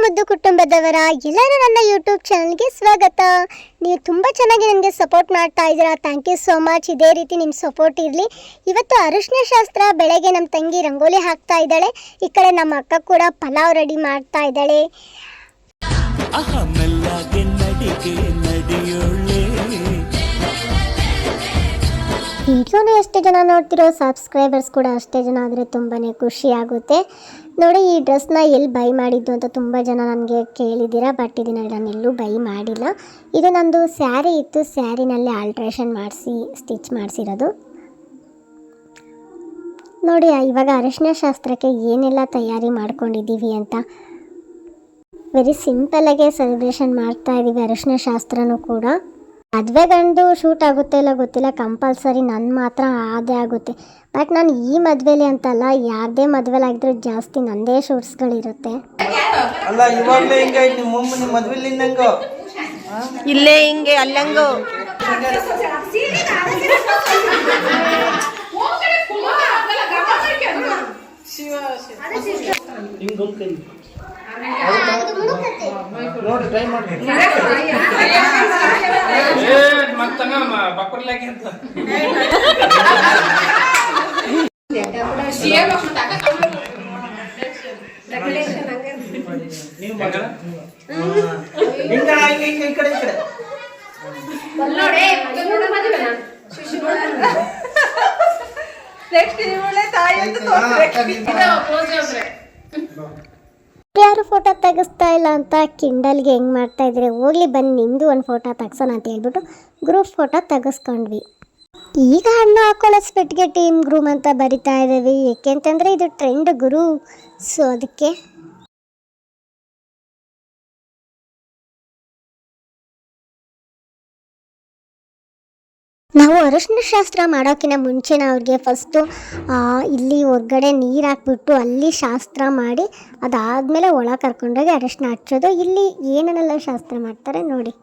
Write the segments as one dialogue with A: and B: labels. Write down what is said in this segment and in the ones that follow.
A: ಮುದ್ದು ಕುಟುಂಬದವರ ಎಲ್ಲರೂ ನನ್ನ ಯೂಟ್ಯೂಬ್ ಚಾನಲ್ಗೆ ಸ್ವಾಗತ. ನೀವು ತುಂಬ ಚೆನ್ನಾಗಿ ನನಗೆ ಸಪೋರ್ಟ್ ಮಾಡ್ತಾ ಇದ್ದೀರಾ. Thank you so much. ಇದೇ ರೀತಿ ನಿಮ್ಮ ಸಪೋರ್ಟ್ ಇರಲಿ. ಇವತ್ತು ಅರಿಶಿನ ಶಾಸ್ತ್ರ. ಬೆಳಗ್ಗೆ ನಮ್ಮ ತಂಗಿ ರಂಗೋಲಿ ಹಾಕ್ತಾ ಇದ್ದಾಳೆ. ಈ ಕಡೆ ನಮ್ಮ ಅಕ್ಕ ಕೂಡ ಪಲಾವ್ ರೆಡಿ ಮಾಡ್ತಾ ಇದ್ದಾಳೆ. ವಿಡಿಯೋನ ಎಷ್ಟೇ ಜನ ನೋಡ್ತಿರೋ ಸಬ್ಸ್ಕ್ರೈಬರ್ಸ್ ಕೂಡ ಅಷ್ಟೇ ಜನ ಆದರೆ ತುಂಬಾ ಖುಷಿ ಆಗುತ್ತೆ. ನೋಡಿ, ಈ ಡ್ರೆಸ್ನ ಎಲ್ಲಿ ಬೈ ಮಾಡಿದ್ದು ಅಂತ ತುಂಬ ಜನ ನನಗೆ ಕೇಳಿದ್ದೀರಾ. ಬಟ್ ಇದನ್ನು ನಾನು ಎಲ್ಲೂ ಬೈ ಮಾಡಿಲ್ಲ. ಇದು ನಂದು ಸ್ಯಾರಿ ಇತ್ತು, ಸ್ಯಾರಿನಲ್ಲಿ ಆಲ್ಟ್ರೇಷನ್ ಮಾಡಿಸಿ ಸ್ಟಿಚ್ ಮಾಡಿಸಿರೋದು. ನೋಡಿ, ಇವಾಗ ಅರಿಶಿನ ಶಾಸ್ತ್ರಕ್ಕೆ ಏನೆಲ್ಲ ತಯಾರಿ ಮಾಡ್ಕೊಂಡಿದ್ದೀವಿ ಅಂತ. ವೆರಿ ಸಿಂಪಲ್ಲಾಗೆ ಸೆಲೆಬ್ರೇಷನ್ ಮಾಡ್ತಾ ಇದ್ದೀವಿ ಅರಿಶಿನ ಶಾಸ್ತ್ರನೂ ಕೂಡ. ಮದುವೆ ಗಂಡು ಶೂಟ್ ಆಗುತ್ತೆ ಇಲ್ಲ ಗೊತ್ತಿಲ್ಲ, ಕಂಪಲ್ಸರಿ ನನ್ನ ಮಾತ್ರ ಅದೇ ಆಗುತ್ತೆ. ಬಟ್ ನಾನು ಈ ಮದುವೆಲಿ ಅಂತಲ್ಲ, ಯಾರದೇ ಮದುವೆಲಿ ಆಗಿದ್ರು ಜಾಸ್ತಿ ನನ್ನದೇ ಶೂಟ್ಸ್ಗಳಿರುತ್ತೆ.
B: ಅಲ್ಲ ಇವಾಗಲೇ ಹಿಂಗೆ ನಿಮ್ಮ ಮದುವೆಲಿ ಹಿಂಗೋ
C: ಇಲ್ಲೇ ಹಿಂಗೆ ಅಲ್ಲಂಗೋ
B: ನೋಡಿ ಟ್ರೈ ಮಾಡಿ
A: ಯಾರು ಫೋಟೋ ತೆಗಿಸ್ತಾ ಇಲ್ಲ ಅಂತ ಕಿಂಡಲ್ಗೆ ಹೆಂಗೆ ಮಾಡ್ತಾ ಇದ್ರೆ, ಹೋಗ್ಲಿ ಬನ್ನಿ ನಿಮ್ಮದು ಒಂದು ಫೋಟೋ ತೆಗ್ಸೋಣ ಅಂತ ಹೇಳ್ಬಿಟ್ಟು ಗ್ರೂಪ್ ಫೋಟೋ ತೆಗೆಸ್ಕೊಂಡ್ವಿ. ಈಗ ಹಣ್ಣು ಹಾಕೊಳ್ಳೋ ಸ್ಪೆಟ್ಗೆ ಟೀಮ್ ಗ್ರೂಮ್ ಅಂತ ಬರಿತಾ ಇದ್ದೀವಿ. ಏಕೆಂತಂದರೆ ಇದು ಟ್ರೆಂಡ್ ಗುರು, ಸೊ ಅದಕ್ಕೆ. ನಾವು ಅರಿಶಿನ ಶಾಸ್ತ್ರ ಮಾಡೋಕ್ಕಿಂತ ಮುಂಚೆನೇ ಅವ್ರಿಗೆ ಫಸ್ಟು ಇಲ್ಲಿ ಹೊರ್ಗಡೆ ನೀರು ಹಾಕ್ಬಿಟ್ಟು ಅಲ್ಲಿ ಶಾಸ್ತ್ರ ಮಾಡಿ ಅದಾದಮೇಲೆ ಒಳ ಕರ್ಕೊಂಡೋಗಿ ಅರಿಶಿನ ಹಚ್ಚೋದು. ಇಲ್ಲಿ ಏನೇನೆಲ್ಲ ಶಾಸ್ತ್ರ ಮಾಡ್ತಾರೆ ನೋಡಿ.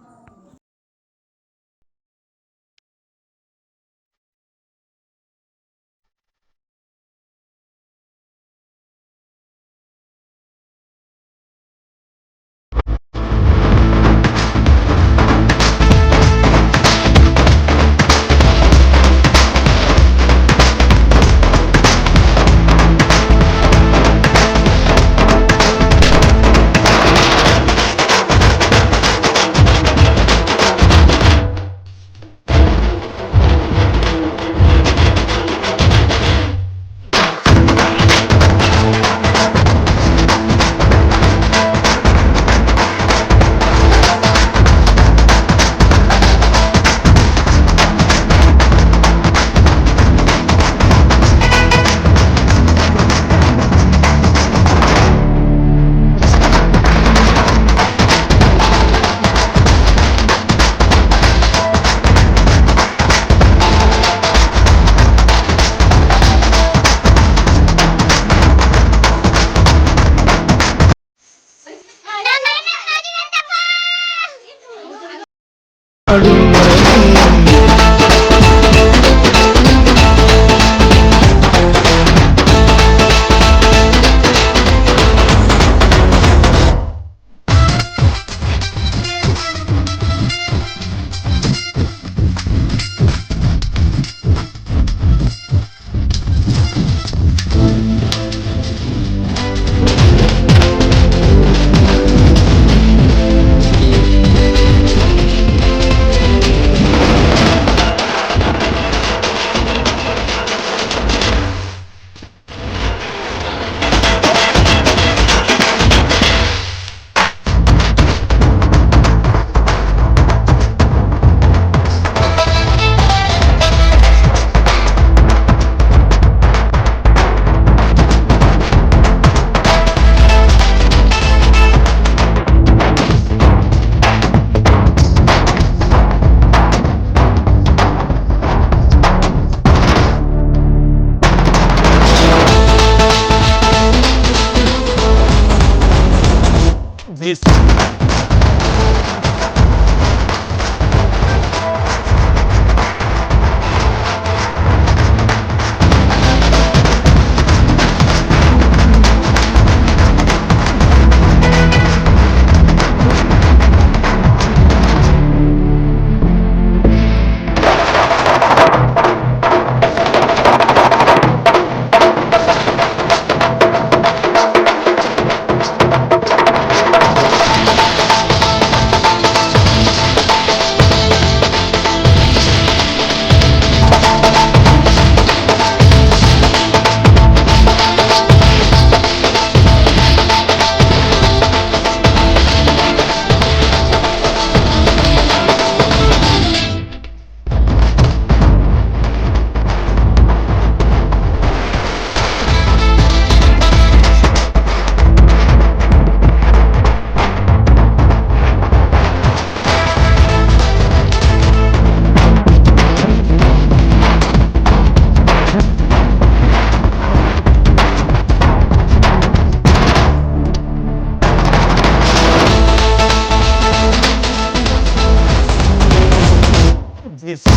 D: ಜೀವಿಸು.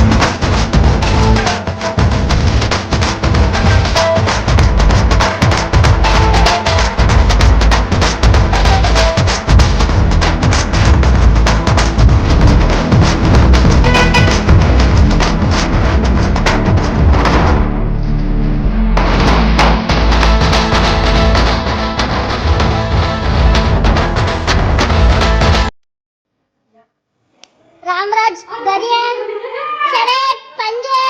A: ರಾಮರಾಜ್ ದರಿಯನ್ ಸೆರೆ ಪಂಜೆ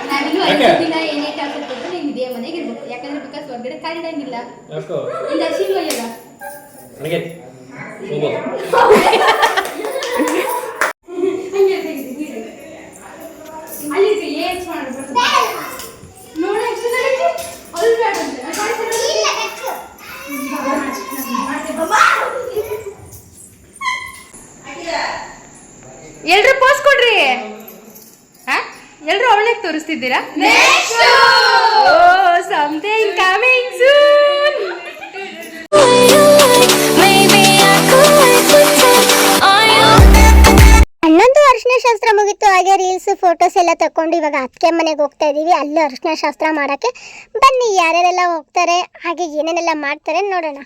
E: ನಾವಿನ್ನು 5 ದಿನ ಏನೇ ಕೆಲಸ ಕೊಟ್ಟರು ನೀವು ಇದೇ ಮನೆಗೆ ಇರ್ಬೇಕು. ಯಾಕಂದ್ರೆ ಬಿಕಾಸ್ ಹೊರಗಡೆ ಕಾಲಿಡಂಗಿಲ್ಲ. ಇಲ್ಲ ಶಿವ ಎಲ್ಲ ಅಲ್ಲಿ ಏನ್ ಮಾಡ್ಬೇಕು ನೋಡಿ ಅಲ್ಲಿ ಬೇಡ
F: ಎಲ್ರು ಪೋಸ್ ಕೊಡ್ರಿ. ಎಲ್ರು ಅವಳೇ ತೋರಿಸ್ತಿದ್ದೀರಾ? Something coming soon.
A: ಅಣ್ಣಂದು ಅರಿಶಿನ ಶಾಸ್ತ್ರ ಮುಗಿತು. ಹಾಗೆ ರೀಲ್ಸ್ ಫೋಟೋಸ್ ಎಲ್ಲ ತಕೊಂಡು ಇವಾಗ ಅತ್ತಿಗೆ ಮನೆಗೆ ಹೋಗ್ತಾ ಇದೀವಿ. ಅಲ್ಲಿ ಅರಿಶಿನ ಶಾಸ್ತ್ರ ಮಾಡಕ್ಕೆ ಬನ್ನಿ, ಯಾರ್ಯಾರೆಲ್ಲ ಹೋಗ್ತಾರೆ ಹಾಗೆ ಏನೇನೆಲ್ಲ ಮಾಡ್ತಾರೆ ನೋಡೋಣ.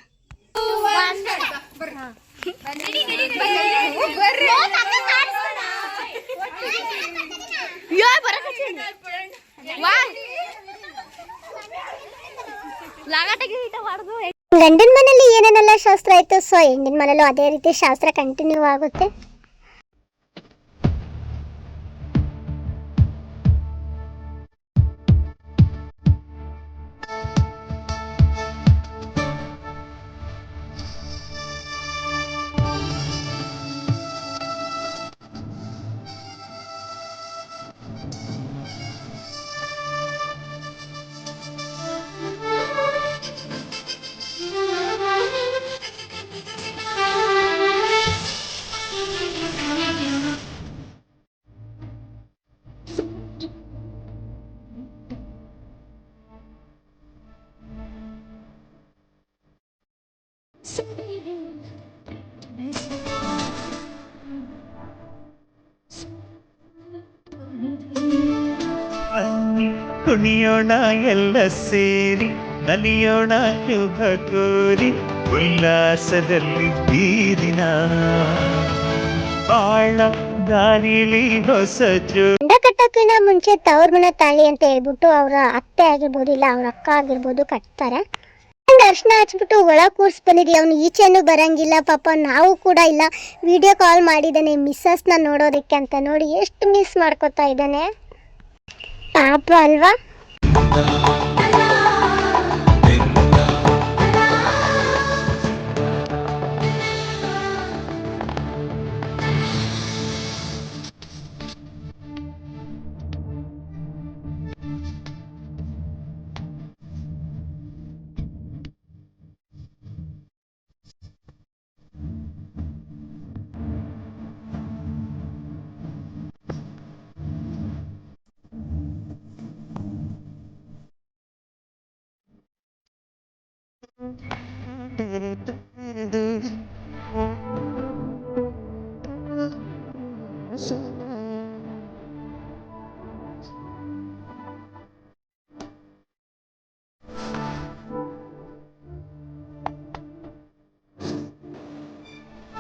A: ಗಂಡಿನ ಮನೇಲಿ ಏನೇನೆಲ್ಲ ಶಾಸ್ತ್ರ ಆಯ್ತು, ಸೊ ಹೆಣ್ಣಿನ ಮನೇಲೂ ಅದೇ ರೀತಿ ಶಾಸ್ತ್ರ ಕಂಟಿನ್ಯೂ ಆಗುತ್ತೆ.
D: ಕುಣಿಯೋಣ ಎಲ್ಲ ಸೇರಿ, ನಲಿಯೋಣ ಶುಭ ಕೋರಿ, ಉಲ್ಲಾಸದಲ್ಲಿ ಬೀದಿನ ಬಾಳ ದಾರಿಲಿ ಹೊಸ
A: ಗಂಡ ಕಟ್ಟೋಕಿನ ಮುಂಚೆ ತವ್ರ ಮನೆ ತಾಳಿ ಅಂತ ಹೇಳ್ಬಿಟ್ಟು ಅವ್ರ ಅತ್ತೆ ಆಗಿರ್ಬೋದು ಇಲ್ಲ ಅವ್ರ ಅಕ್ಕ ಆಗಿರ್ಬೋದು ಕಟ್ತಾರೆ. ಅರ್ಶನ ಹಚ್ಬಿಟ್ಟು ಒಳ ಕೂರ್ಸ್ ಬಂದಿದ್ದೀವಿ. ಅವನು ಈಚೆನೂ ಬರಂಗಿಲ್ಲ ಪಾಪ. ನಾವು ಕೂಡ ಇಲ್ಲ, ವಿಡಿಯೋ ಕಾಲ್ ಮಾಡಿದ್ದಾನೆ ಮಿಸ್ಸಸ್ನ ನೋಡೋದಕ್ಕೆ ಅಂತ. ನೋಡಿ ಎಷ್ಟು ಮಿಸ್ ಮಾಡ್ಕೊತಾ ಇದ್ದಾನೆ ಪಾಪ ಅಲ್ವಾ.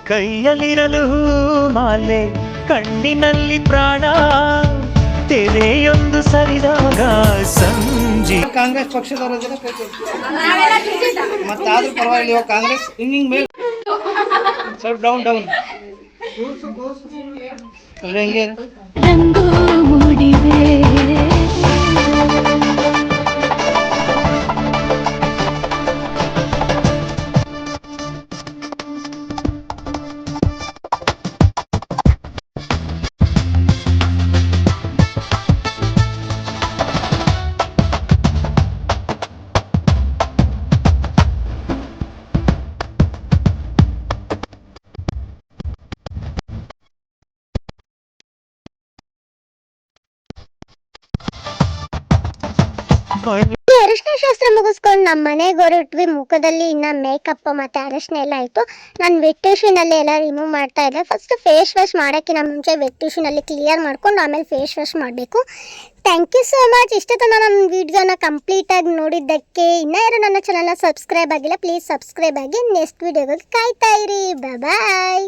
D: ಕೈಯಲ್ಲಿರಲು ಮಾಲೆ, ಕಣ್ಣಿನಲ್ಲಿ ಪ್ರಾಣ, ತೆರೆಯೊಂದು ಸರಿದಾಗ ಸಂಜೆ.
B: ಕಾಂಗ್ರೆಸ್ ಪಕ್ಷದವರು ಮತ್ತಾದ್ರೂ ಪರವಾಗಿಲ್ಲ. ಇವಾಗ ಕಾಂಗ್ರೆಸ್ ಹಿಂಗಿಂಗ್ ಮೇಲೆ ಸ್ವಲ್ಪ ಡೌನ್ ಡೌನ್ ಹೆಂಗೆ
A: ಅರಿಶಿನ ಶಾಸ್ತ್ರ ಮುಗಿಸ್ಕೊಂಡು ನಮ್ಮ ಮನೆಗೆ ಹೊರಟ್ವಿ. ಮುಖದಲ್ಲಿ ಇನ್ನು ಮೇಕಪ್ ಮತ್ತು ಅರಿಶಿನ ಎಲ್ಲ ಆಯಿತು. ನಾನು ವೆಟ್ ಟಿಶ್ಯೂನಲ್ಲಿ ಎಲ್ಲ ರಿಮೂವ್ ಮಾಡ್ತಾ ಇದ್ದೆ. ಫಸ್ಟ್ ಫೇಸ್ ವಾಶ್ ಮಾಡೋಕ್ಕಿಂತ ಮುಂಚೆ ವೆಟ್ ಟಿಶ್ಯೂನಲ್ಲಿ ಕ್ಲಿಯರ್ ಮಾಡ್ಕೊಂಡು ಆಮೇಲೆ ಫೇಸ್ ವಾಶ್ ಮಾಡಬೇಕು. Thank you so much. ಇಷ್ಟು ತನಕ ನನ್ನ ವೀಡಿಯೋನ ಕಂಪ್ಲೀಟಾಗಿ ನೋಡಿದ್ದಕ್ಕೆ. ಇನ್ನೂ ಯಾರು ನನ್ನ ಚಾನಲ್ನ ಸಬ್ಸ್ಕ್ರೈಬ್ ಆಗಿಲ್ಲ, ಪ್ಲೀಸ್ ಸಬ್ಸ್ಕ್ರೈಬ್ ಆಗಿ. ನೆಕ್ಸ್ಟ್ ವೀಡಿಯೋಗೆ ಕಾಯ್ತಾ ಇರಿ. ಬಾಯ್.